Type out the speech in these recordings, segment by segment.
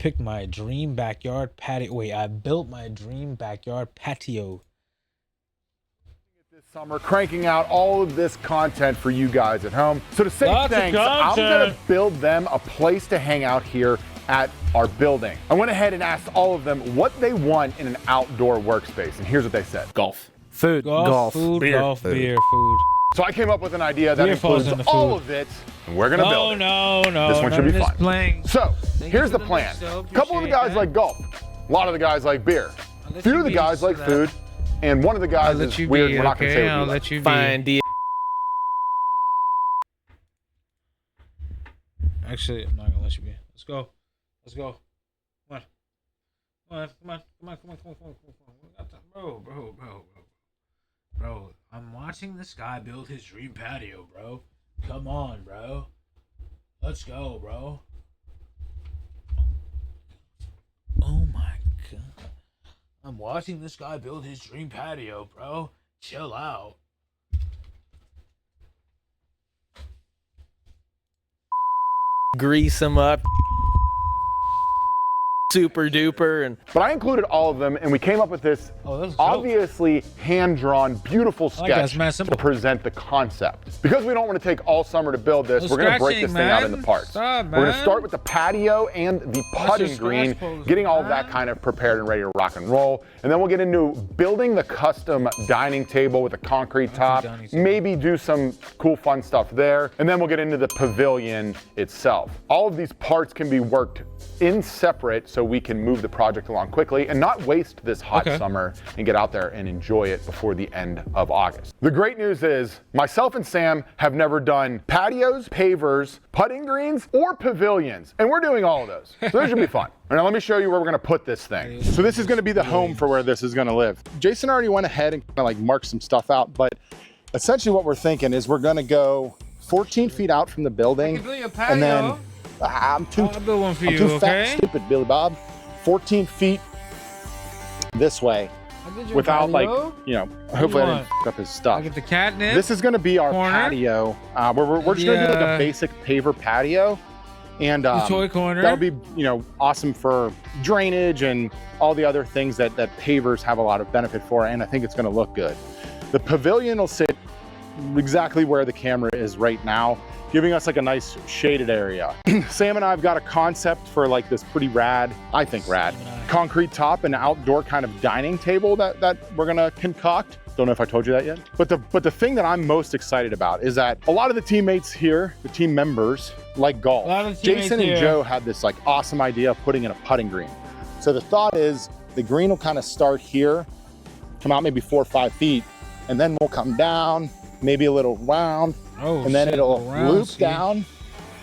picked my dream backyard patio. Wait, I built my dream backyard patio. This summer, cranking out all of this content for you guys at home. So to say Lots of thanks, I'm content. gonna build them a place to hang out here at our building. I went ahead and asked all of them what they want in an outdoor workspace, and here's what they said. Golf. Food. Golf, food, beer. golf, Food. beer, food. So I came up with an idea that Beer falls includes into all food. of it, and we're gonna build it. No. This one should be fun. Playing. So Thank you here's for the the plan. list, though. A couple of the Appreciate guys that. like golf. A lot of the guys like beer. I'll let Few you of the be guys used like to food. that. And one of the I'll guys let is you weird. be, We're not gonna okay? say what I'll he likes. let you be. Fine D. Actually, I'm not gonna let you be. Let's go. Let's go. Come on. We got time. Bro, I'm watching this guy build his dream patio, bro. Come on, bro. Let's go, bro. Oh my god. I'm watching this guy build his dream patio, bro. Chill out. Grease them up. Super duper. And But I included all of them, and we came up with this Oh, that's dope. obviously hand-drawn, beautiful like that. It's sketch mad to simple. present the concept. Because we don't want to take all summer to build this, No we're going to break scratching, this thing out man. into parts. Stop, We're going to man. start with the patio and the putting your green, scratch pose, getting all of man. that kind of prepared and ready to rock and roll. And then we'll get into building the custom dining table with a concrete top, dining table. maybe do some cool fun stuff there. And then we'll get into the pavilion itself. All of these parts can be worked in separate so we can move the project along quickly and not waste this hot summer and get out there and enjoy it before the end of August. The great news is myself and Sam have never done patios, pavers, putting greens, or pavilions, and we're doing all of those. So this should be fun. All right, let me show you where we're gonna put this thing. So this is gonna be the home for where this is gonna live. Jason already went ahead and kind of like marked some stuff out, but essentially what we're thinking is we're gonna go 14 feet out from the building. build you a patio. And then I'm too, I'll build one for I'm you, too okay? fat, stupid, Billy Bob. 14 feet this way without like, you know, hopefully I didn't f up his I stuff. get the catnip. This is gonna be our corner. patio. We're just gonna do like a basic paver patio. And the toy corner. that'll be, you know, awesome for drainage and all the other things that pavers have a lot of benefit for, and I think it's gonna look good. The pavilion will sit exactly where the camera is right now, giving us like a nice shaded area. Sam and I have got a concept for like this pretty rad, I think rad, concrete top and outdoor kind of dining table that we're gonna concoct. Don't know if I told you that yet. But the thing that I'm most excited about is that a lot of the teammates here, the team members, like golf. A lot of the teammates Jason and here. Joe had this like awesome idea of putting in a putting green. So the thought is the green will kind of start here, come out maybe 4 or 5 feet, and then we'll come down, maybe a little round, and then it'll loop down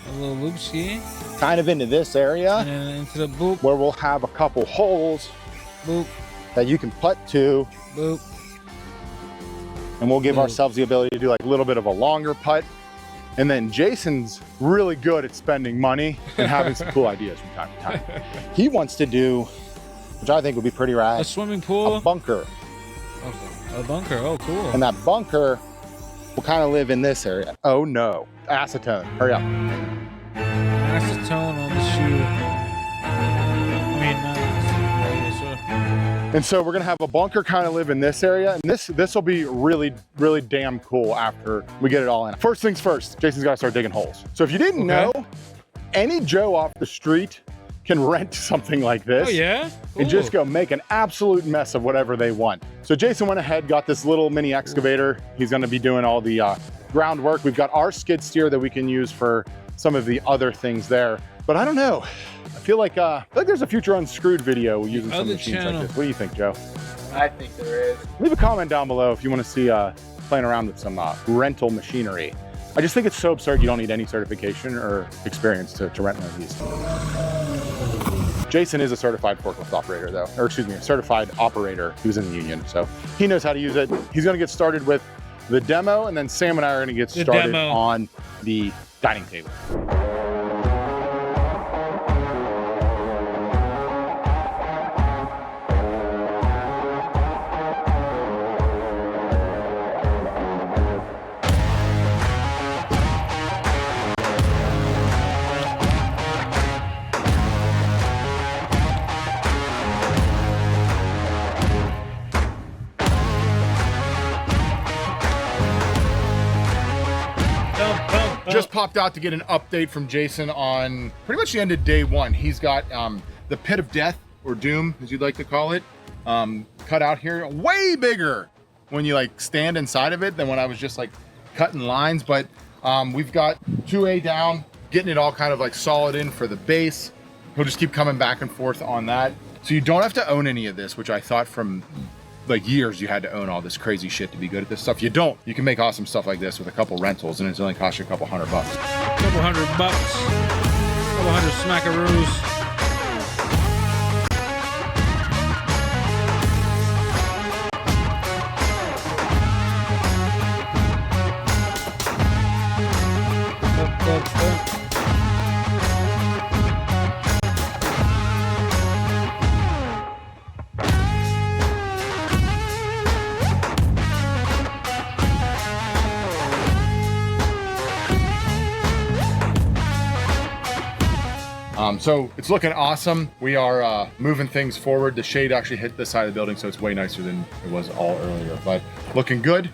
a little loop ski, kind of into this area and then into the boop, where we'll have a couple holes boop, that you can putt to, boop. and we'll give Boop. ourselves the ability to do like a little bit of a longer putt. And then Jason's really good at spending money and having some cool ideas from time to time. He wants to do, which I think would be pretty A rad, swimming pool. a bunker. A bunker. Oh, cool. And that bunker will kind of live in this area. Oh no, acetone, hurry up. Acetone on the shoe. I mean, not acetone. And so we're gonna have a bunker kind of live in this area, and this will be really, really damn cool after we get it all in. First things first, Jason's gotta start digging holes. So if you didn't know, any Joe off the street can rent something like this. Oh yeah? And just Cool. go make an absolute mess of whatever they want. So Jason went ahead, got this little mini excavator. He's gonna be doing all the groundwork. We've got our skid steer that we can use for some of the other things there. But I don't know. I feel like there's a future Unscrewed video using some other machines channel. like this. What do you think, Joe? I think there is. Leave a comment down below if you want to see playing around with some rental machinery. I just think it's so absurd you don't need any certification or experience to rent one of these. Jason is a certified forklift operator though, or excuse me, a certified operator who's in the union. So he knows how to use it. He's gonna get started with the demo, and then Sam and I are gonna get started demo. on the dining table. popped out to get an update from Jason on pretty much the end of day one. He's got the pit of death, or doom, as you'd like to call it, cut out here. Way bigger when you like stand inside of it than when I was just like cutting lines. But we've got 2A down, getting it all kind of like solid in for the base. He'll just keep coming back and forth on that. So you don't have to own any of this, which I thought from like years you had to own all this crazy shit to be good at this stuff. You don't. You can make awesome stuff like this with a couple rentals, and it's only cost you a couple $100. Couple $100, couple hundred smackaroos. So it's looking awesome. We are moving things forward. The shade actually hit this side of the building, so it's way nicer than it was all earlier, but looking good.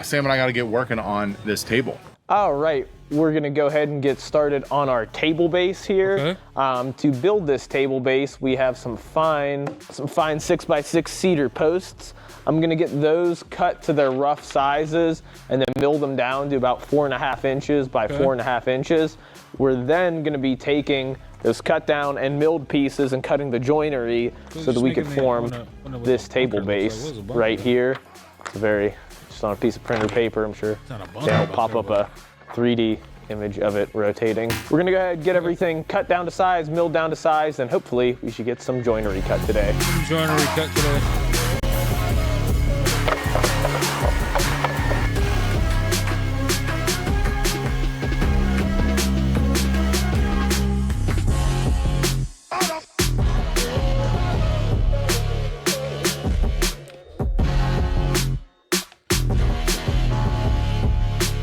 Sam and I got to get working on this table. All right, we're gonna go ahead and get started on our table base here. Okay. To build this table base, we have some fine 6x6 cedar posts. I'm gonna get those cut to their rough sizes and then mill them down to about 4.5 inches by 4.5 inches. We're then gonna be taking those cut down and milled pieces and cutting the joinery so that we could form this table base right here. It's just on a piece of printer paper, I'm sure. They'll pop up a 3D image of it rotating. We're gonna go ahead and get everything cut down to size, milled down to size, and hopefully we should get some joinery cut today. Joinery cut today.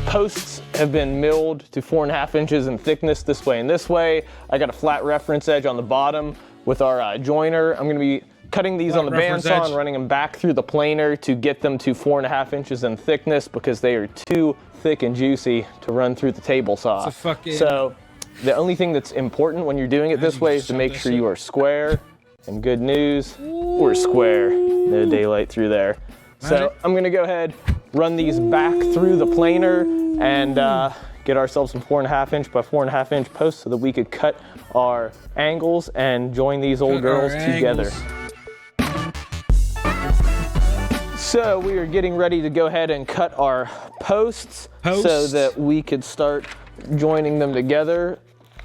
Posts have been milled to 4.5 inches in thickness this way and this way. I got a flat reference edge on the bottom with our joiner. I'm gonna be cutting these on the bandsaw and running them back through the planer to get them to 4.5 inches in thickness because they are too thick and juicy to run through the table saw. So the only thing that's important when you're doing it this way is to make sure you are square. And good news, we're square. No daylight through there. So I'm gonna go ahead, run these back through the planer and get ourselves some 4.5 inch by 4.5 inch posts so that we could cut our angles and join these old girls together. So we are getting ready to go ahead and cut our posts so that we could start joining them together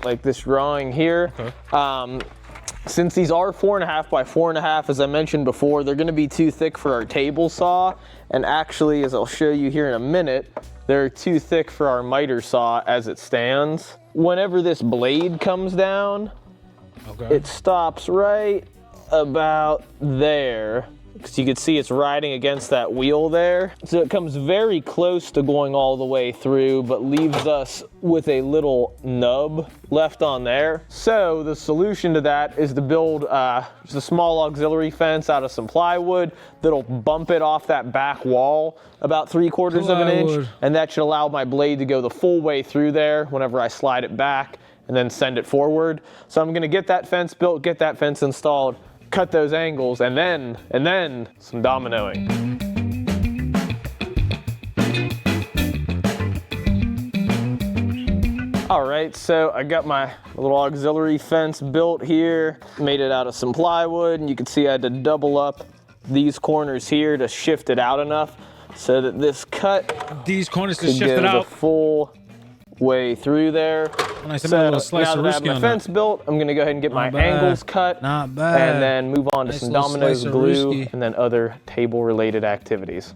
like this drawing here. Since these are 4.5 by 4.5, as I mentioned before, they're gonna be too thick for our table saw. And actually, as I'll show you here in a minute, they're too thick for our miter saw as it stands. Whenever this blade comes down, it stops right about there. Because you can see it's riding against that wheel there. So it comes very close to going all the way through, but leaves us with a little nub left on there. So the solution to that is to build just a small auxiliary fence out of some plywood that'll bump it off that back wall about 3/4 of an inch. And that should allow my blade to go the full way through there whenever I slide it back and then send it forward. So I'm gonna get that fence built, get that fence installed, cut those angles, and then some dominoing. All right, so I got my little auxiliary fence built here, made it out of some plywood, and you can see I had to double up these corners here to shift it out enough so that this cut these corners to could shift it go out the full way through there. Nice. So now that I have my fence built, I'm gonna go ahead and get my angles cut, Not bad. and then move on to some dominoes, glue, and then other table-related activities.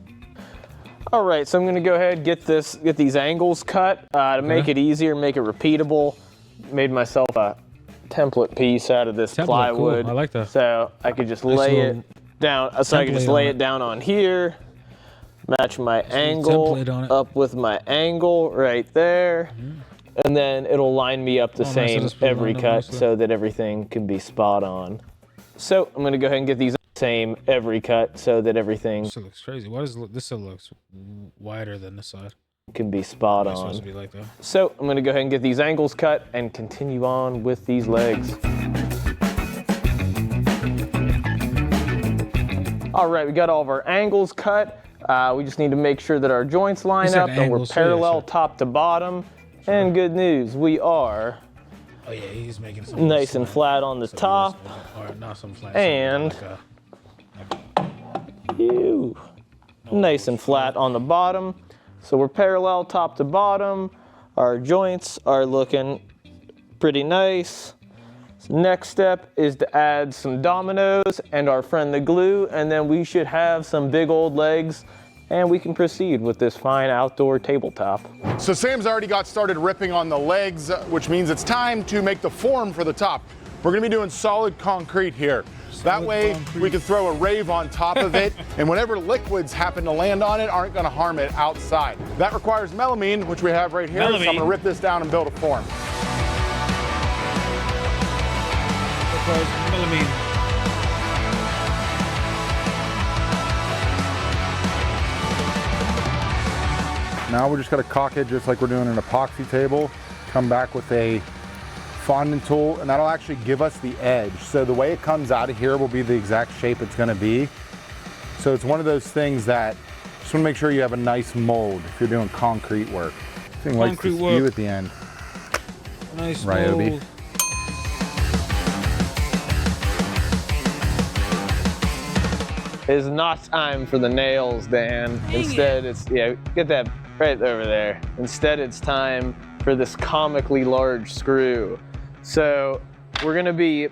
All right, so I'm gonna go ahead and get these angles cut to make it easier, make it repeatable. Made myself a template piece out of this plywood. Cool. I like that. So I could just lay it down. So I could just lay it down on here. Match my angle up with my angle right there. And then it'll line me up the same every cut so that everything can be spot on. So I'm gonna go ahead and get these same every cut so that everything. This looks crazy. What is this? Looks wider than this side. can be spot It's supposed to on. be like that. So I'm gonna go ahead and get these angles cut and continue on with these legs. All right, we got all of our angles cut. We just need to make sure that our joints line up and we're angles, parallel yeah, top to bottom. And good news, we are Oh yeah, he's making some nice and flat on the top. Or not some flat. And ew, nice and flat on the bottom. So we're parallel top to bottom. Our joints are looking pretty nice. So next step is to add some dominoes and our friend the glue, and then we should have some big old legs and we can proceed with this fine outdoor tabletop. So Sam's already got started ripping on the legs, which means it's time to make the form for the top. We're gonna be doing solid concrete here. That way we can throw a rave on top of it, and whenever liquids happen to land on it, aren't gonna harm it outside. That requires melamine, which we have right here, so I'm gonna rip this down and build a form. Melamine. Now we just gotta caulk it just like we're doing an epoxy table. Come back with a fondant tool, and that'll actually give us the edge. So the way it comes out of here will be the exact shape it's gonna be. So it's one of those things that just wanna make sure you have a nice mold if you're doing concrete work. This thing likes to spew at the end. Nice Ryobi. mold. It's not time for the nails, Dan. Instead, it's, yeah, get that right over there. Instead, it's time for this comically large screw. So we're gonna be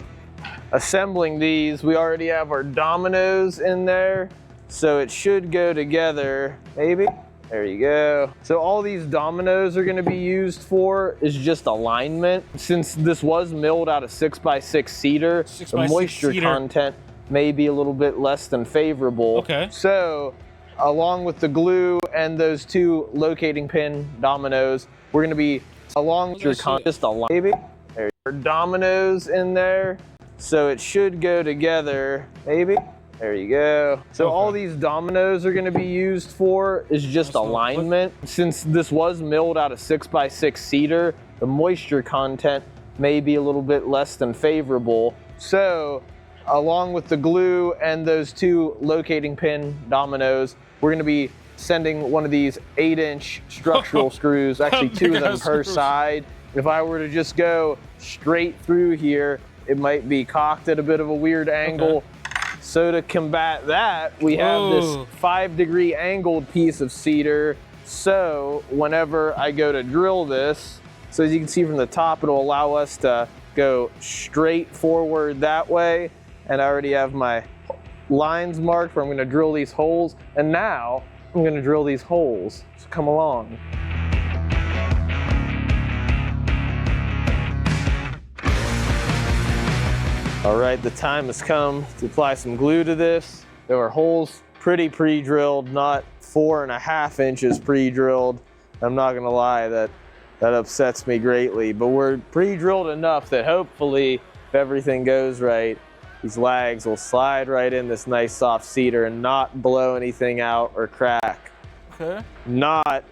assembling these. We already have our dominoes in there, so it should go together, maybe. There you go. So all these dominoes are gonna be used for is just alignment. Since this was milled out of 6x6 cedar, the moisture content may be a little bit less than favorable. Okay. So along with the glue and those two locating pin dominoes, we're gonna be, along with your just a maybe. There are dominoes in there, so it should go together, maybe. There you go. So all these dominoes are gonna be used for is just alignment. Since this was milled out of 6x6 cedar, the moisture content may be a little bit less than favorable. So along with the glue and those two locating pin dominoes, we're gonna be sending one of these 8-inch structural screws, actually 2 of them per side. If I were to just go straight through here, it might be cocked at a bit of a weird angle. So to combat that, we have this 5-degree angled piece of cedar. So whenever I go to drill this, so as you can see from the top, it'll allow us to go straight forward that way. And I already have my lines marked where I'm gonna drill these holes. And now I'm gonna drill these holes. So come along. All right, the time has come to apply some glue to this. There are holes pretty pre-drilled, not 4.5 inches pre-drilled. I'm not gonna lie, that upsets me greatly, but we're pre-drilled enough that hopefully, if everything goes right, these lags will slide right in this nice soft cedar and not blow anything out or crack. Okay. Not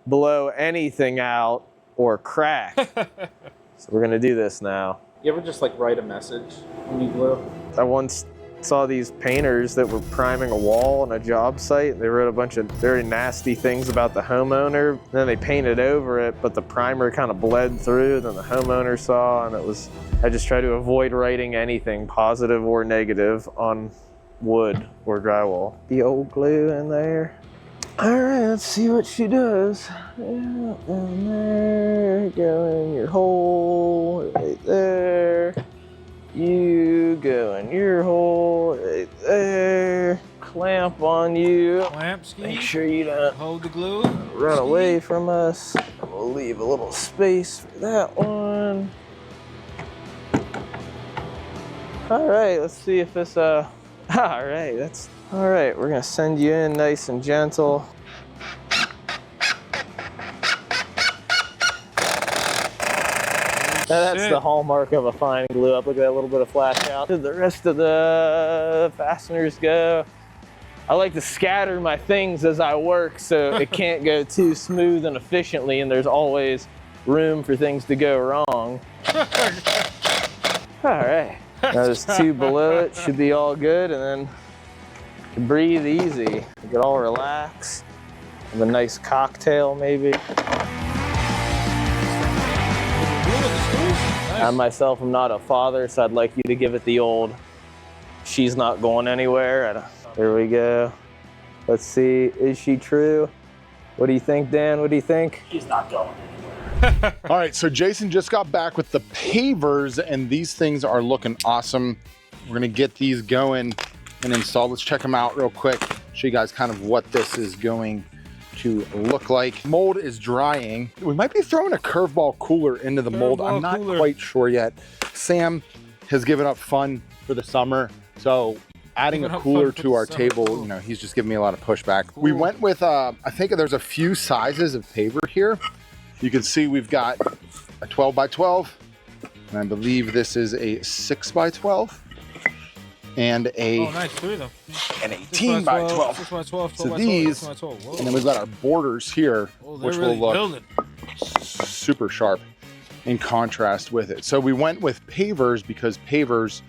blow anything out or crack. So we're gonna do this now. You ever just like write a message when you glue? I once saw these painters that were priming a wall on a job site. They wrote a bunch of very nasty things about the homeowner. Then they painted over it, but the primer kind of bled through. Then the homeowner saw, and it was, I just try to avoid writing anything positive or negative on wood or drywall. The old glue in there. All right, let's see what she does. Yeah, down there, go in your hole, right there. You go in your hole, right there. Clamp on you. Clamp ski. Make sure you don't Hold the glue. run away from us. We'll leave a little space for that one. All right, let's see if this, all right, we're gonna send you in nice and gentle. Now that's the hallmark of a fine glue up. Look at that little bit of flash out. Did the rest of the fasteners go? I like to scatter my things as I work so it can't go too smooth and efficiently, and there's always room for things to go wrong. All right, now there's 2 below it, should be all good, and then breathe easy. Get all relaxed. Have a nice cocktail maybe. I myself am not a father, so I'd like you to give it the old, she's not going anywhere. There we go. Let's see, is she true? What do you think, Dan? What do you think? She's not going anywhere. All right, so Jason just got back with the pavers, and these things are looking awesome. We're gonna get these going and installed. Let's check them out real quick. Show you guys kind of what this is going to look like. Mold is drying. We might be throwing a curveball cooler into the mold. I'm not quite sure yet. Sam has given up fun for the summer, so adding a cooler to our table, you know, he's just giving me a lot of pushback. We went with, I think there's a few sizes of paver here. You can see we've got a 12 by 12, and I believe this is a 6 by 12. And a nice, 3 of them. An 18 by 12. 6 by 12, 12 so by 12, these, 6 by 12. and then we've got our borders here, which really will look super sharp in contrast with it. So we went with pavers because pavers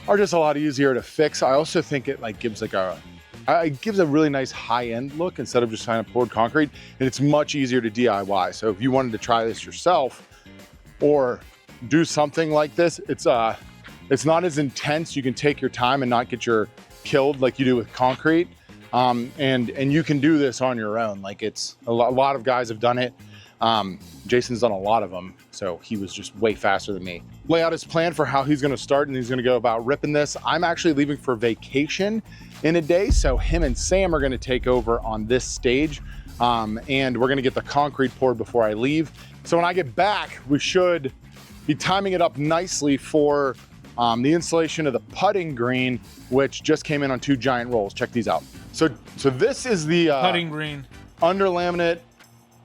are just a lot easier to fix. I also think it like gives like it gives a really nice high-end look instead of just kind of poured concrete, and it's much easier to DIY. So if you wanted to try this yourself or do something like this, it's not as intense. You can take your time and not get killed like you do with concrete. And you can do this on your own. Like it's a lot of guys have done it. Jason's done a lot of them, so he was just way faster than me. Lay out his plan for how he's gonna start and he's gonna go about ripping this. I'm actually leaving for vacation in a day, so him and Sam are gonna take over on this stage. And we're gonna get the concrete poured before I leave. So when I get back, we should be timing it up nicely for the installation of the putting green, which just came in on 2 giant rolls. Check these out. So this is the putting green under laminate,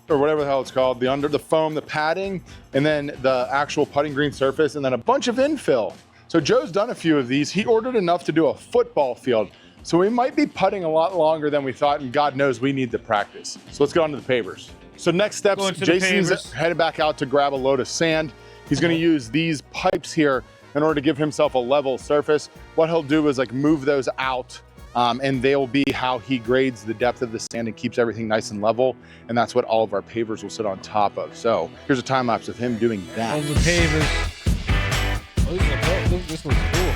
or whatever the hell it's called, the foam, the padding, and then the actual putting green surface, and then a bunch of infill. So Joe's done a few of these. He ordered enough to do a football field. So we might be putting a lot longer than we thought, and God knows we need the practice. So let's get on to the pavers. So next steps, Jason's headed back out to grab a load of sand. He's gonna use these pipes here in order to give himself a level surface. What he'll do is like move those out, and they'll be how he grades the depth of the sand and keeps everything nice and level. And that's what all of our pavers will sit on top of. So here's a time lapse of him doing that. All the pavers. Oh, this looks cool.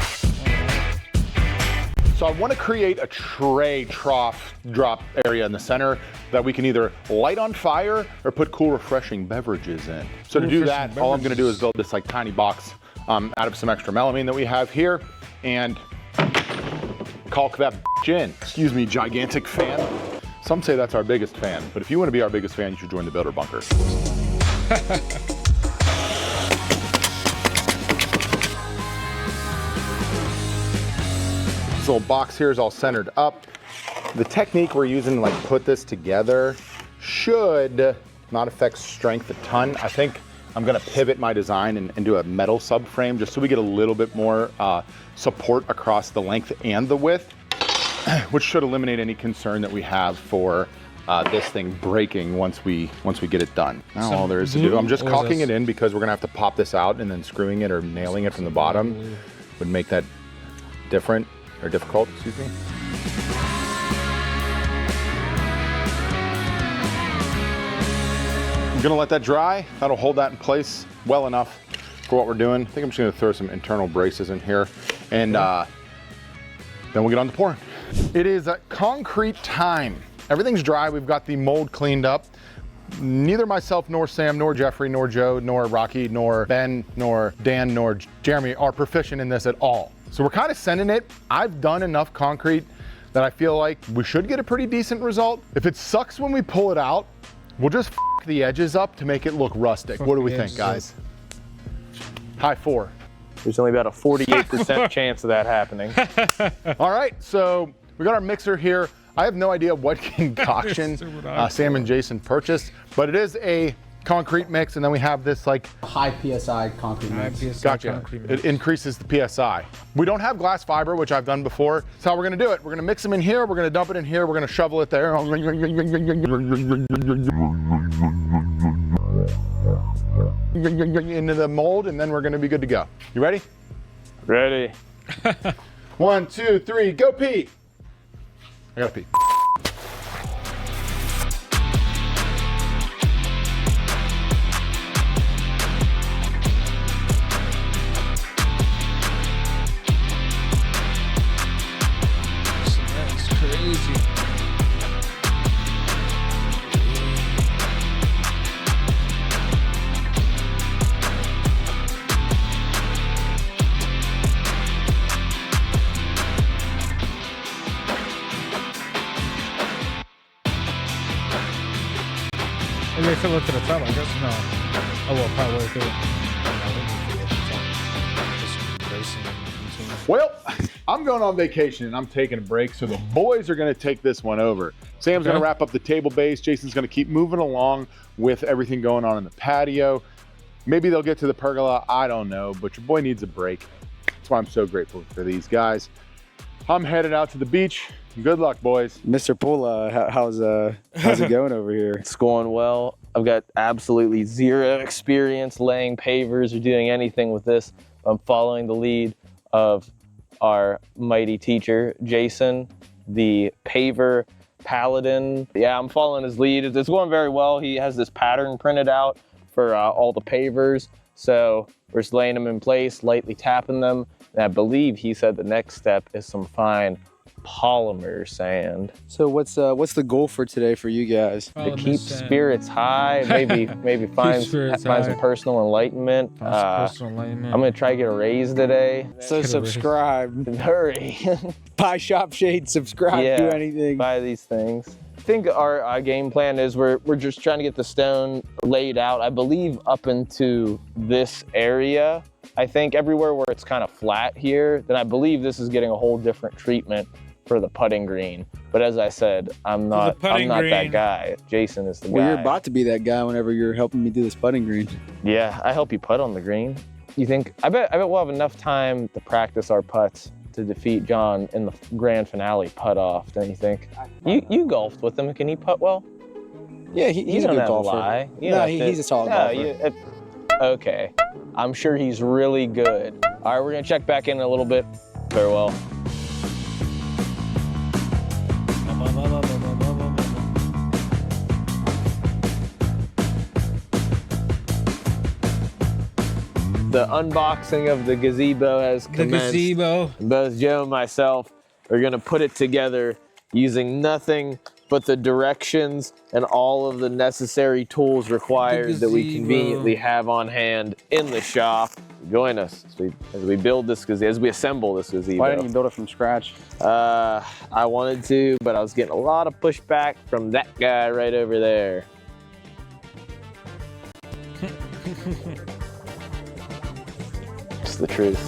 So I want to create a tray trough drop area in the center that we can either light on fire or put cool, refreshing beverages in. So to do that, all I'm going to do is build this like tiny box out of some extra melamine that we have here and caulk that in. Excuse me, gigantic fan. Some say that's our biggest fan, but if you want to be our biggest fan, you should join the Builder Bunker. This little box here is all centered up. The technique we're using to like put this together should not affect strength a ton. I think I'm gonna pivot my design and do a metal subframe just so we get a little bit more support across the length and the width, which should eliminate any concern that we have for this thing breaking once we get it done. Now all there is to do, I'm just caulking it in because we're gonna have to pop this out, and then screwing it or nailing it from the bottom would make that different, or difficult, excuse me. I'm gonna let that dry. That'll hold that in place well enough for what we're doing. I think I'm just gonna throw some internal braces in here, and then we'll get on to pouring. It is concrete time. Everything's dry. We've got the mold cleaned up. Neither myself, nor Sam, nor Jeffrey, nor Joe, nor Rocky, nor Ben, nor Dan, nor Jeremy are proficient in this at all. So we're kind of sending it. I've done enough concrete that I feel like we should get a pretty decent result. If it sucks when we pull it out, we'll just f the edges up to make it look rustic. What do we think, guys? High 4. There's only about a 48% chance of that happening. All right, so we got our mixer here. I have no idea what concoction Sam and Jason purchased, but it is a concrete mix, and then we have this like high PSI concrete mix. Gotcha. It increases the PSI. We don't have glass fiber, which I've done before. That's how we're gonna do it. We're gonna mix them in here, we're gonna dump it in here, we're gonna shovel it there. Into the mold, and then we're gonna be good to go. You ready? Ready. 1, 2, 3, go pee. I gotta pee. That's crazy. Maybe I fill it to the top, I guess. No. Oh, well, probably fill it. Well, I'm going on vacation and I'm taking a break, so the boys are gonna take this one over. Sam's gonna wrap up the table base. Jason's gonna keep moving along with everything going on in the patio. Maybe they'll get to the pergola, I don't know, but your boy needs a break. That's why I'm so grateful for these guys. I'm headed out to the beach. Good luck, boys. Mr. Pula, how's it going over here? It's going well. I've got absolutely zero experience laying pavers or doing anything with this. I'm following the lead of our mighty teacher, Jason, the paver paladin. Yeah, I'm following his lead. It's going very well. He has this pattern printed out for all the pavers. So we're just laying them in place, lightly tapping them. And I believe he said the next step is some fine polymer sand. So what's the goal for today for you guys? To keep spirits high, maybe find some personal enlightenment. Personal enlightenment. I'm gonna try to get a raise today. So subscribe. Hurry. Buy Shop Shade, subscribe, do anything. Buy these things. I think our game plan is we're just trying to get the stone laid out, I believe, up into this area. I think everywhere where it's kind of flat here, then I believe this is getting a whole different treatment for the putting green. But as I said, I'm not that guy. Jason is the guy. Well, you're about to be that guy whenever you're helping me do this putting green. Yeah, I help you putt on the green. You think? I bet we'll have enough time to practice our putts to defeat John in the grand finale putt off, don't you think? You golfed with him. Can he putt well? Yeah, he's a good golfer. Lie. No, he's a solid golfer. Okay, I'm sure he's really good. All right, we're gonna check back in a little bit. Farewell. The unboxing of the gazebo has commenced. The gazebo. Both Joe and myself are gonna put it together using nothing but the directions and all of the necessary tools required that we conveniently have on hand in the shop. Join us as we build this gazebo, as we assemble this gazebo. Why didn't you build it from scratch? I wanted to, but I was getting a lot of pushback from that guy right over there. It's the truth.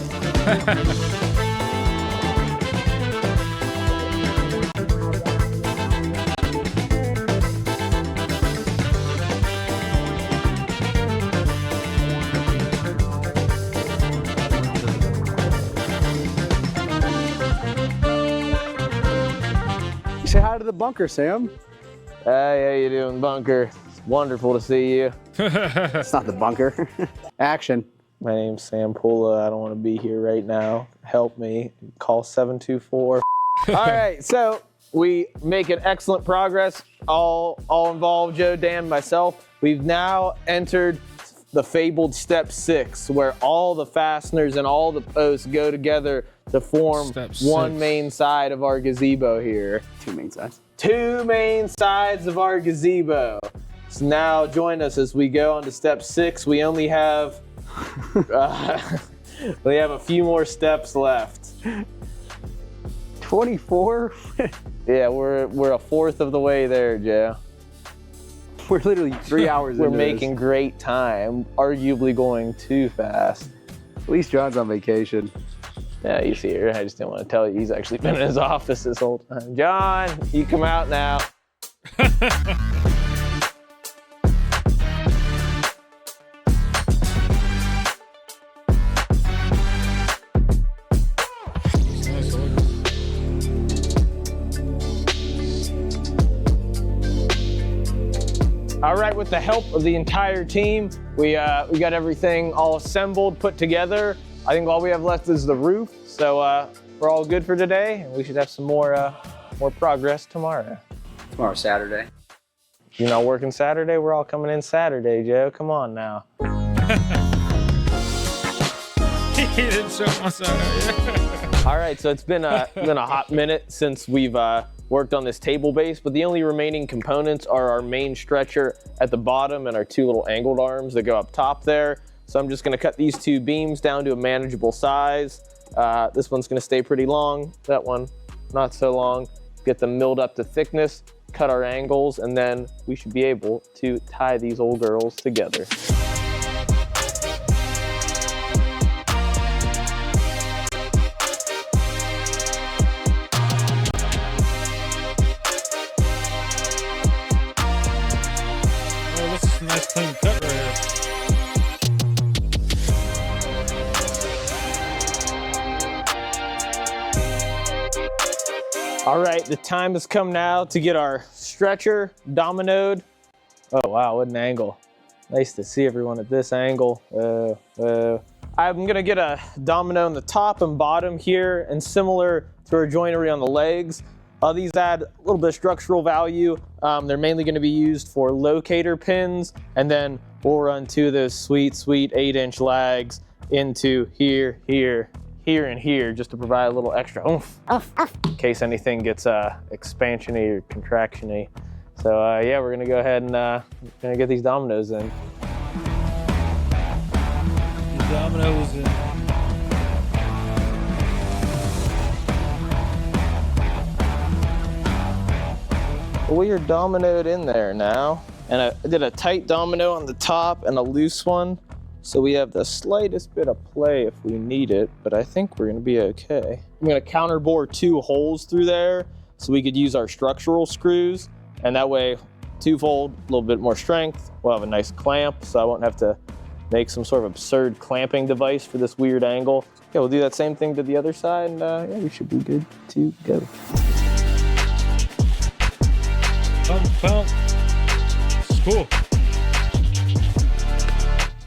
Say hi to the bunker, Sam. Hey, how you doing, bunker? It's wonderful to see you. It's not the bunker. Action. My name's Sam Pula. I don't want to be here right now. Help me. Call 724. All right, so we making excellent progress. All involved, Joe, Dan, myself. We've now entered the fabled step 6, where all the fasteners and all the posts go together to form one main side of our gazebo here. Two main sides. Two main sides of our gazebo. So now join us as we go on to step 6. We only have we have a few more steps left. 24? Yeah, we're a fourth of the way there, Joe. We're literally 3 hours We're into making this. great time, arguably going too fast. At least John's on vacation. Yeah, he's here. I just didn't want to tell you he's actually been in his office this whole time. John, you come out now. with the help of the entire team, we got everything all assembled, put together. I think all we have left is the roof. So we're all good for today, and we should have some more progress tomorrow. Tomorrow's Saturday. You're not working Saturday? We're all coming in Saturday, Joe. Come on now. He didn't show my side. All right, so it's been a hot minute since we've worked on this table base, but the only remaining components are our main stretcher at the bottom and our two little angled arms that go up top there. So I'm just gonna cut these two beams down to a manageable size. This one's gonna stay pretty long, that one not so long. Get them milled up to thickness, cut our angles, and then we should be able to tie these old girls together. Nice clean cut right here. All right, the time has come now to get our stretcher dominoed. Oh wow, what an angle. Nice to see everyone at this angle. I'm gonna get a domino in the top and bottom here, and similar to our joinery on the legs. These add a little bit of structural value. They're mainly gonna be used for locator pins, and then we'll run two of those sweet 8-inch lags into here, and here, just to provide a little extra oomph in case anything gets expansion-y or contraction-y. So yeah, we're gonna go ahead and gonna get these dominoes in. The domino was in. We are dominoed in there now. And I did a tight domino on the top and a loose one. So we have the slightest bit of play if we need it, but I think we're gonna be okay. I'm gonna counterbore 2 holes through there so we could use our structural screws. And that way, twofold, a little bit more strength. We'll have a nice clamp, so I won't have to make some sort of absurd clamping device for this weird angle. Yeah, we'll do that same thing to the other side, and yeah, we should be good to go. It's cool.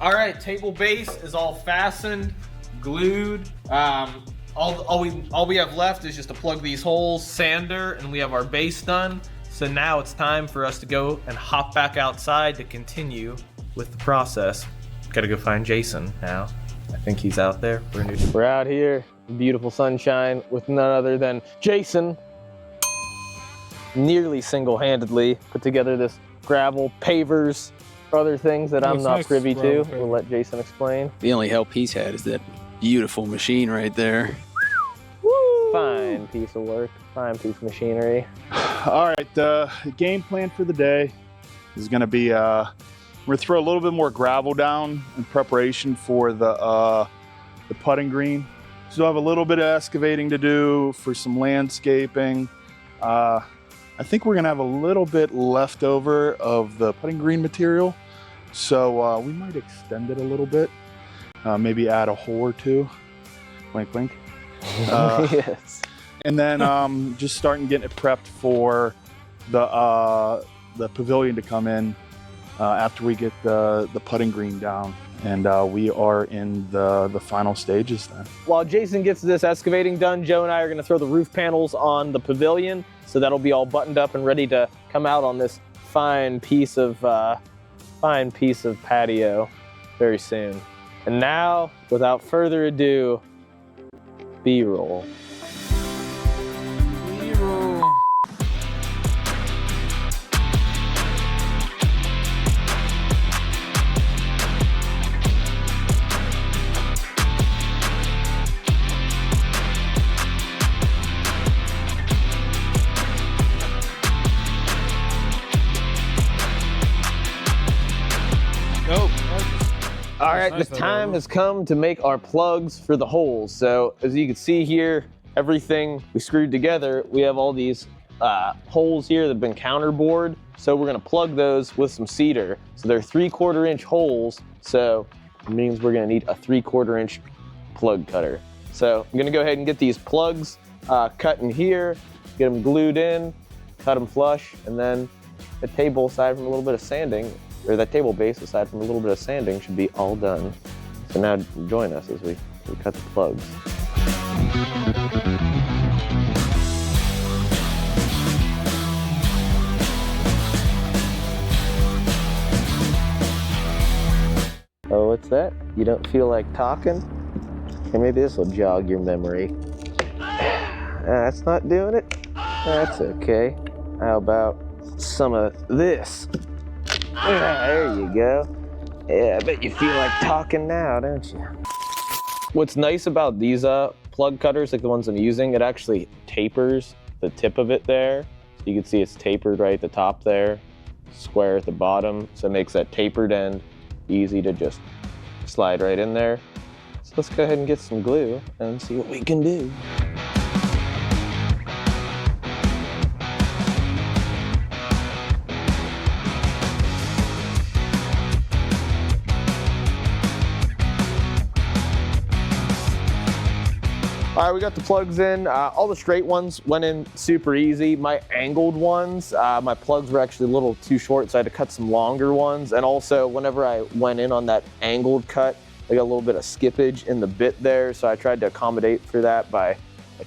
All right, table base is all fastened, glued. All we have left is just to plug these holes, sander, and we have our base done. So now it's time for us to go and hop back outside to continue with the process. Gotta go find Jason now. I think he's out there. We're out here, beautiful sunshine, with none other than Jason. Nearly single-handedly put together this gravel, pavers, other things that I'm not privy to. We'll let Jason explain. The only help he's had is that beautiful machine right there. Woo! Fine piece of work, fine piece of machinery. All right, the game plan for the day is going to be we're going to throw a little bit more gravel down in preparation for the putting green. So I have a little bit of excavating to do for some landscaping. I think we're going to have a little bit left over of the putting green material. So we might extend it a little bit, maybe add a hole or two. Wink, wink. Yes. And then just starting getting it prepped for the pavilion to come in after we get the putting green down. And we are in the final stages then. While Jason gets this excavating done, Joe and I are going to throw the roof panels on the pavilion. So that'll be all buttoned up and ready to come out on this fine piece of patio very soon. And now, without further ado, B-roll. B-roll. All right, the time has come to make our plugs for the holes. So as you can see here, everything we screwed together, we have all these holes here that have been counterbored. So we're gonna plug those with some cedar. So they're 3/4 inch holes. So it means we're gonna need a 3/4 inch plug cutter. So I'm gonna go ahead and get these plugs cut in here, get them glued in, cut them flush, and then the table, aside from a little bit of sanding, or that table base, aside from a little bit of sanding, should be all done. So now join us as we cut the plugs. Oh, what's that? You don't feel like talking? Okay, maybe this will jog your memory. That's not doing it. That's okay. How about some of this? There you go. Yeah, I bet you feel like talking now, don't you? What's nice about these plug cutters, like the ones I'm using, it actually tapers the tip of it there. You can see it's tapered right at the top there, square at the bottom, so it makes that tapered end easy to just slide right in there. So let's go ahead and get some glue and see what we can do. All right, we got the plugs in. All the straight ones went in super easy. My angled ones, my plugs were actually a little too short, so I had to cut some longer ones. And also, whenever I went in on that angled cut, I got a little bit of skippage in the bit there, so I tried to accommodate for that by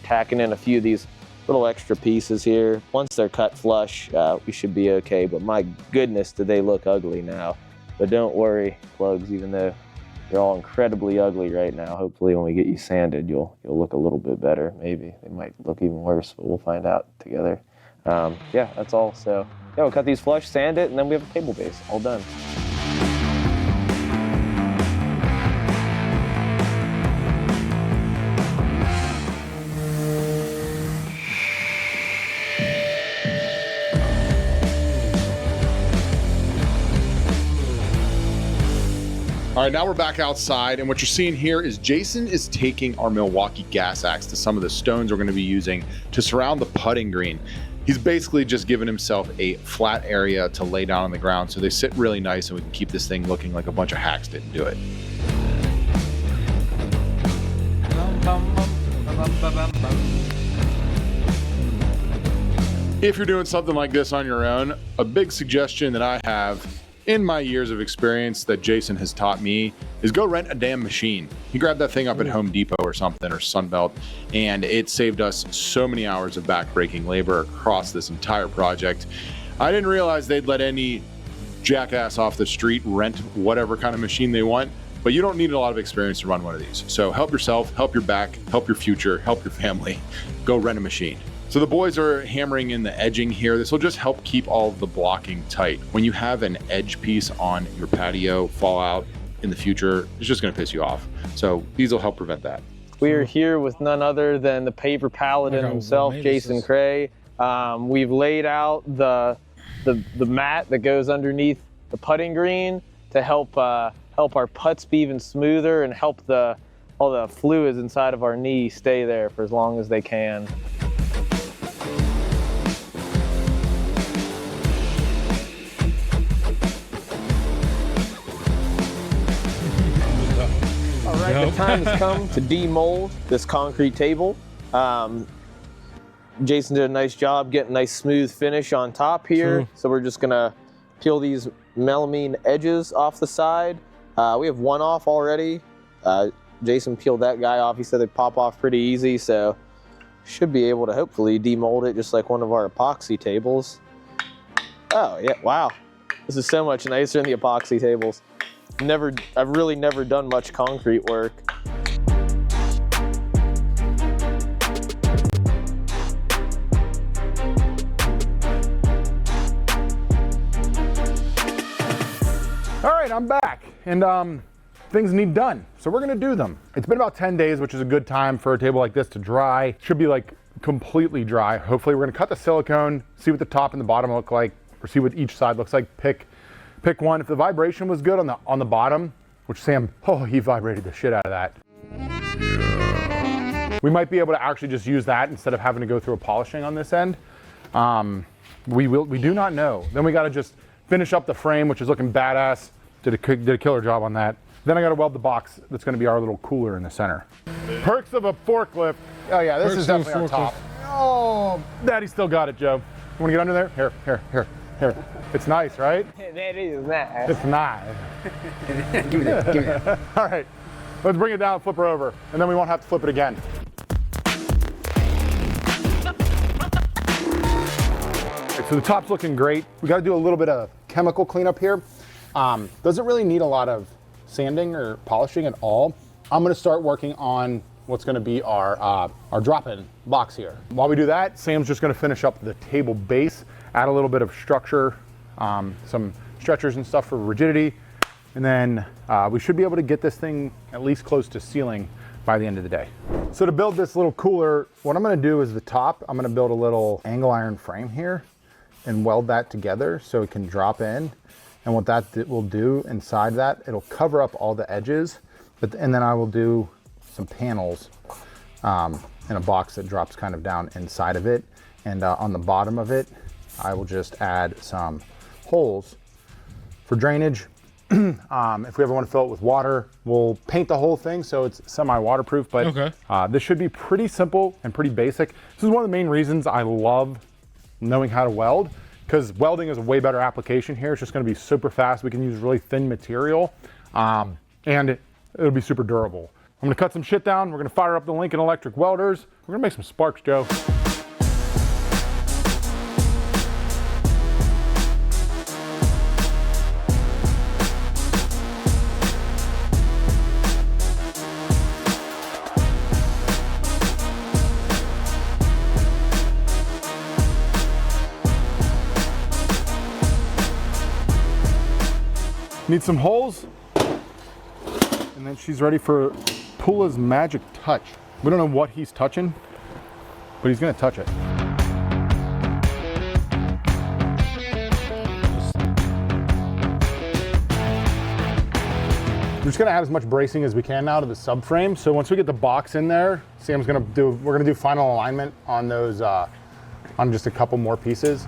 tacking in a few of these little extra pieces here. Once they're cut flush, we should be okay, but my goodness, do they look ugly now. But don't worry, plugs, even though they're all incredibly ugly right now. Hopefully when we get you sanded, you'll look a little bit better. Maybe they might look even worse, but we'll find out together. Yeah, that's all. So yeah, we'll cut these flush, sand it, and then we have a table base all done. All right, now we're back outside, and what you're seeing here is Jason is taking our Milwaukee gas axe to some of the stones we're going to be using to surround the putting green. He's basically just given himself a flat area to lay down on the ground so they sit really nice and we can keep this thing looking like a bunch of hacks didn't do it. If you're doing something like this on your own, a big suggestion that I have in my years of experience that Jason has taught me is go rent a damn machine. You grab that thing up at Home Depot or something, or Sunbelt, and it saved us so many hours of backbreaking labor across this entire project. I didn't realize they'd let any jackass off the street rent whatever kind of machine they want, but you don't need a lot of experience to run one of these. So help yourself, help your back, help your future, help your family. Go rent a machine. So the boys are hammering in the edging here. This will just help keep all of the blocking tight. When you have an edge piece on your patio fall out in the future, it's just gonna piss you off. So these will help prevent that. We are here with none other than the paper paladin himself, Jason Cray. We've laid out the mat that goes underneath the putting green to help our putts be even smoother and help all the fluids inside of our knee stay there for as long as they can. The time has come to demold this concrete table. Jason did a nice job getting a nice smooth finish on top here. True. So we're just gonna peel these melamine edges off the side. We have one off already. Jason peeled that guy off. He said they pop off pretty easy, so should be able to hopefully demold it just like one of our epoxy tables. Oh yeah, wow. This is so much nicer than the epoxy tables. I've really never done much concrete work. All right, I'm back, and things need done, so we're gonna do them. It's been about 10 days, which is a good time for a table like this to dry. Should be like completely dry. Hopefully we're gonna cut the silicone, see what the top and the bottom look like, or see what each side looks like. Pick one. If the vibration was good on the bottom, which Sam, he vibrated the shit out of that. We might be able to actually just use that instead of having to go through a polishing on this end. We do not know. Then we gotta just finish up the frame, which is looking badass. Did a killer job on that. Then I gotta weld the box that's gonna be our little cooler in the center. Perks of a forklift. Oh yeah, this is definitely our top. Oh, Daddy still got it, Joe. You wanna get under there? Here. Here, it's nice, right? That is nice. It's nice. Give me that. Give me that. All right, let's bring it down, flip her over, and then we won't have to flip it again. So the top's looking great. We got to do a little bit of chemical cleanup here. Doesn't really need a lot of sanding or polishing at all. I'm going to start working on what's going to be our drop-in box here. While we do that, Sam's just going to finish up the table base, add a little bit of structure, some stretchers and stuff for rigidity, and then we should be able to get this thing at least close to ceiling by the end of the day. So to build this little cooler, what I'm going to do is the top, I'm going to build a little angle iron frame here and weld that together so it can drop in. And what that will do inside that, it'll cover up all the edges, and then I will do some panels in a box that drops kind of down inside of it. And on the bottom of it, I will just add some holes for drainage. If we ever want to fill it with water, we'll paint the whole thing so it's semi-waterproof, but okay. This should be pretty simple and pretty basic. This is one of the main reasons I love knowing how to weld, because welding is a way better application here. It's just going to be super fast. We can use really thin material, and it'll be super durable. I'm going to cut some shit down. We're going to fire up the Lincoln Electric welders. We're going to make some sparks, Joe. Need some holes, and then she's ready for Pula's magic touch. We don't know what he's touching, but he's gonna touch it. We're just gonna add as much bracing as we can now to the subframe. So once we get the box in there, we're gonna do final alignment on those, on just a couple more pieces.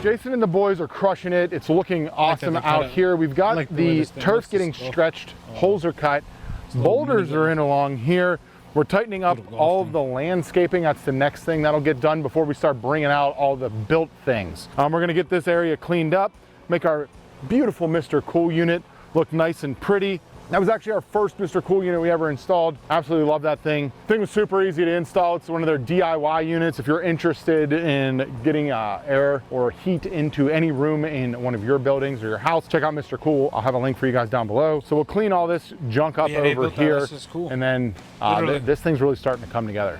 Jason and the boys are crushing it. It's looking awesome out here. We've got the turf getting stretched, holes are cut, boulders are in along here. We're tightening up all of the landscaping. That's the next thing that'll get done before we start bringing out all the built things. We're gonna get this area cleaned up, make our beautiful Mr. Cool unit look nice and pretty. That was actually our first Mr. Cool unit we ever installed. Absolutely love that thing. Thing was super easy to install. It's one of their DIY units. If you're interested in getting air or heat into any room in one of your buildings or your house, check out Mr. Cool. I'll have a link for you guys down below. So we'll clean all this junk up over here. This is cool. And then this thing's really starting to come together.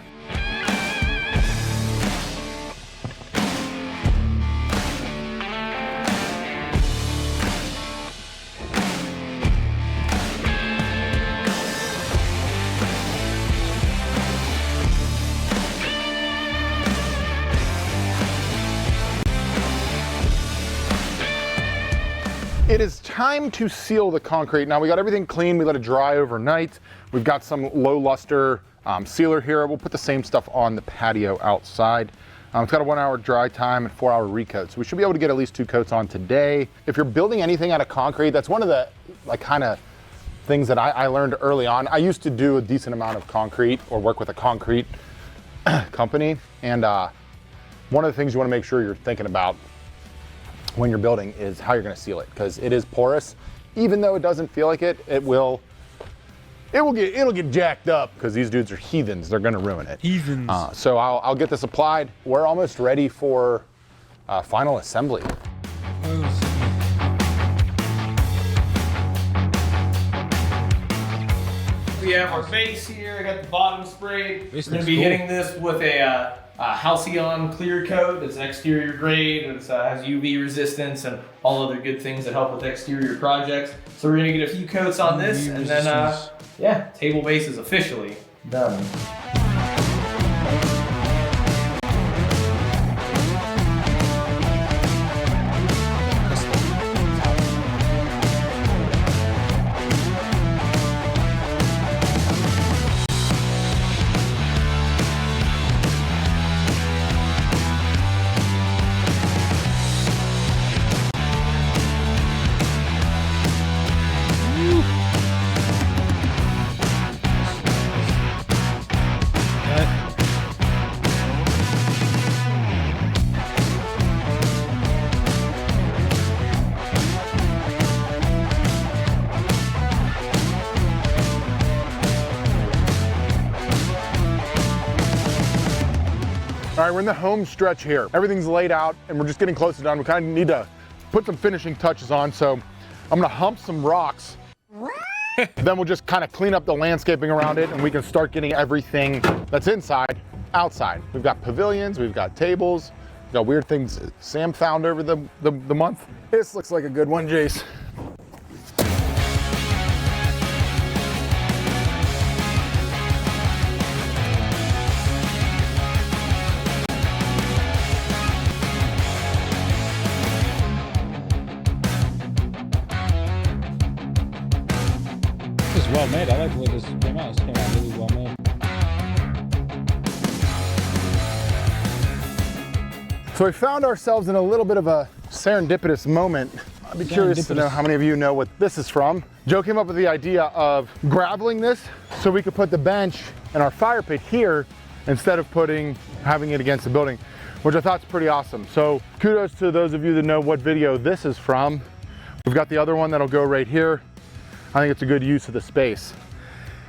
It is time to seal the concrete. Now we got everything clean, we let it dry overnight. We've got some low luster sealer here. We'll put the same stuff on the patio outside. It's got a 1 hour dry time and 4 hour recoat. So we should be able to get at least 2 coats on today. If you're building anything out of concrete, that's one of the kind of things that I learned early on. I used to do a decent amount of concrete or work with a concrete company. And one of the things you want to make sure you're thinking about when you're building is how you're going to seal it, because it is porous. Even though it doesn't feel like it, it'll get jacked up because these dudes are heathens. They're going to ruin it. Heathens. So I'll get this applied. We're almost ready for final assembly. We have our base here. I got the bottom sprayed. We're going to be hitting this with a Halcyon clear coat. It's an exterior grade. It has UV resistance and all other good things that help with exterior projects. So we're gonna get a few coats on this, and then yeah, table base is officially done. All right, we're in the home stretch here. Everything's laid out and we're just getting close to done. We kind of need to put some finishing touches on. So I'm gonna hump some rocks. Then we'll just kind of clean up the landscaping around it and we can start getting everything that's inside, outside. We've got pavilions, we've got tables, we've got weird things Sam found over the month. This looks like a good one, Jace. This is well made. I like the way this came out. This came out really well made. So we found ourselves in a little bit of a serendipitous moment. I'd be curious to know how many of you know what this is from. Joe came up with the idea of graveling this so we could put the bench and our fire pit here instead of having it against the building, which I thought is pretty awesome. So kudos to those of you that know what video this is from. We've got the other one that'll go right here. I think it's a good use of the space.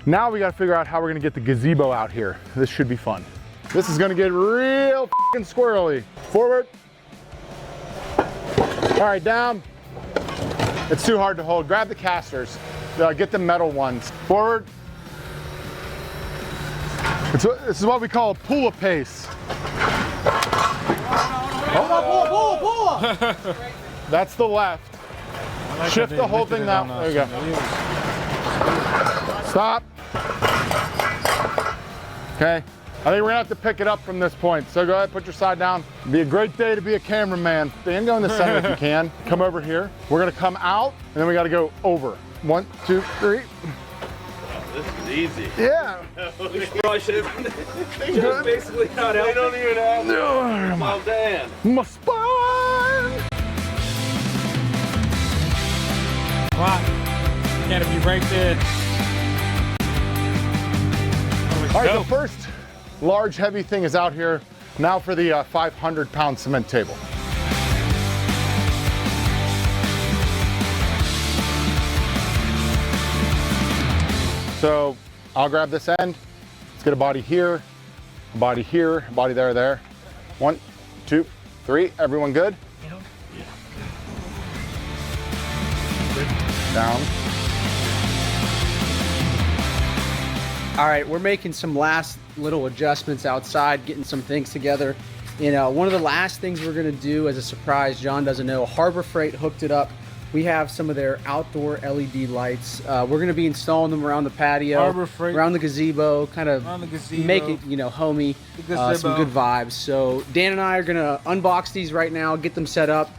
Now we gotta figure out how we're gonna get the gazebo out here. This should be fun. This is gonna get real f***ing squirrely. Forward. All right, down. It's too hard to hold. Grab the casters. Get the metal ones. Forward. This is what we call a pull pace. Pull. That's the left. Like Shift the whole thing down. There you go. Stop. Okay. I think we're gonna have to pick it up from this point. So go ahead, put your side down. It'd be a great day to be a cameraman. Dan, go in the center if you can. Come over here. We're gonna come out, and then we gotta go over. 1, 2, 3. This is easy. Yeah. Probably should have. Just basically not out. They don't even have. Oh, Dan. My spine. Come on. Gotta be right there. All right, the first large heavy thing is out here. Now for the 500-pound cement table. So I'll grab this end. Let's get a body here, a body here, a body there. 1, 2, 3. Everyone good? Down. All right, we're making some last little adjustments outside, getting some things together. You know, one of the last things we're gonna do as a surprise, John doesn't know, Harbor Freight hooked it up. We have some of their outdoor LED lights. We're gonna be installing them around the patio, Harbor Freight. around the gazebo, kind of make it, you know, homey, some good vibes. So Dan and I are gonna unbox these right now, get them set up,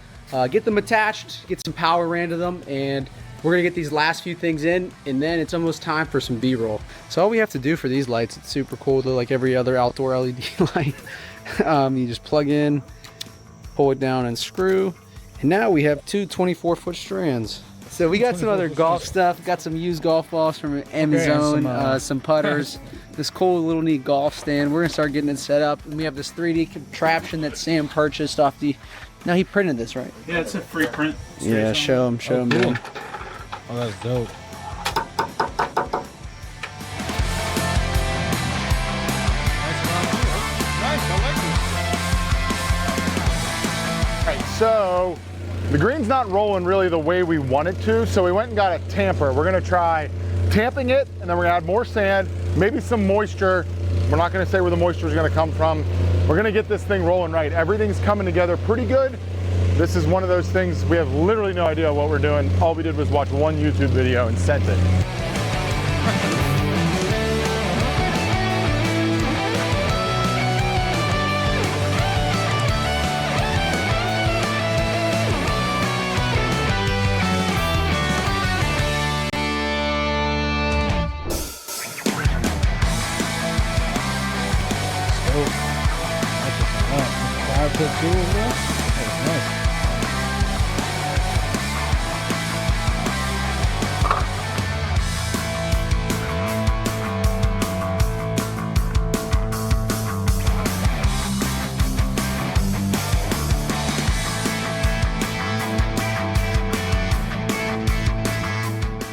get them attached, get some power ran to them, and we're gonna get these last few things in, and then it's almost time for some B-roll. So all we have to do for these lights, it's super cool. They're like every other outdoor LED light. You just plug in, pull it down and screw. And now we have two 24-foot strands. So we got some other golf stuff, got some used golf balls from Amazon, some putters, this cool little neat golf stand. We're gonna start getting it set up. And we have this 3D contraption that Sam purchased off the, now he printed this, right? Yeah, it's a free print. Yeah, show him, Cool. man. Oh, that's dope. All right, so the green's not rolling really the way we want it to, so we went and got a tamper. We're gonna try tamping it, and then we're gonna add more sand, maybe some moisture. We're not gonna say where the moisture is gonna come from. We're gonna get this thing rolling right. Everything's coming together pretty good. This is one of those things, we have literally no idea what we're doing. All we did was watch one YouTube video and sent it.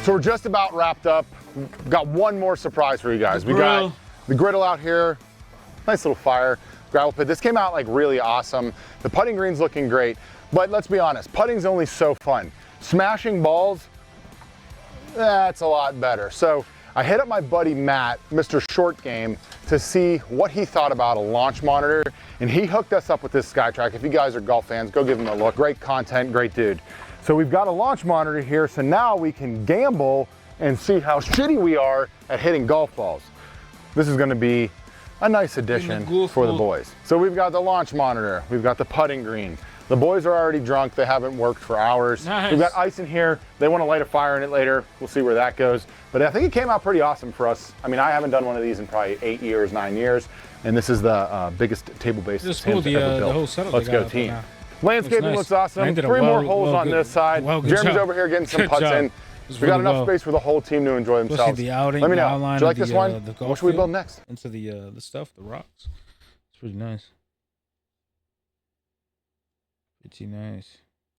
So we're just about wrapped up. We've got one more surprise for you guys. We got the griddle out here, nice little fire. gravel pit. This came out like really awesome. The putting green's looking great, but let's be honest, putting's only so fun. Smashing balls, that's a lot better. So I hit up my buddy Matt, Mr. Short Game, to see what he thought about a launch monitor, and he hooked us up with this SkyTrack. If you guys are golf fans, go give him a look. Great content, great dude. So we've got a launch monitor here, so now we can gamble and see how shitty we are at hitting golf balls. This is gonna be a nice addition for the boys. So we've got the launch monitor, we've got the putting green. The boys are already drunk, they haven't worked for hours. Nice. We've got ice in here, they wanna light a fire in it later. We'll see where that goes. But I think it came out pretty awesome for us. I mean, I haven't done one of these in probably 8 years, 9 years. And this is the biggest table base It's Sam's cool, ever built. the whole setup Let's they go got team. now. Landscaping Looks looks nice. awesome. They did a 3 more well holes on good- this side. well, good Jeremy's job. over here getting some Good putts job. in. It's We got really enough well. space for the whole team to enjoy Especially themselves. the outing, Let me the know. outline Do you like of this the, one? the golf What should we build field next? Into the stuff, the rocks. It's pretty nice. Pretty nice.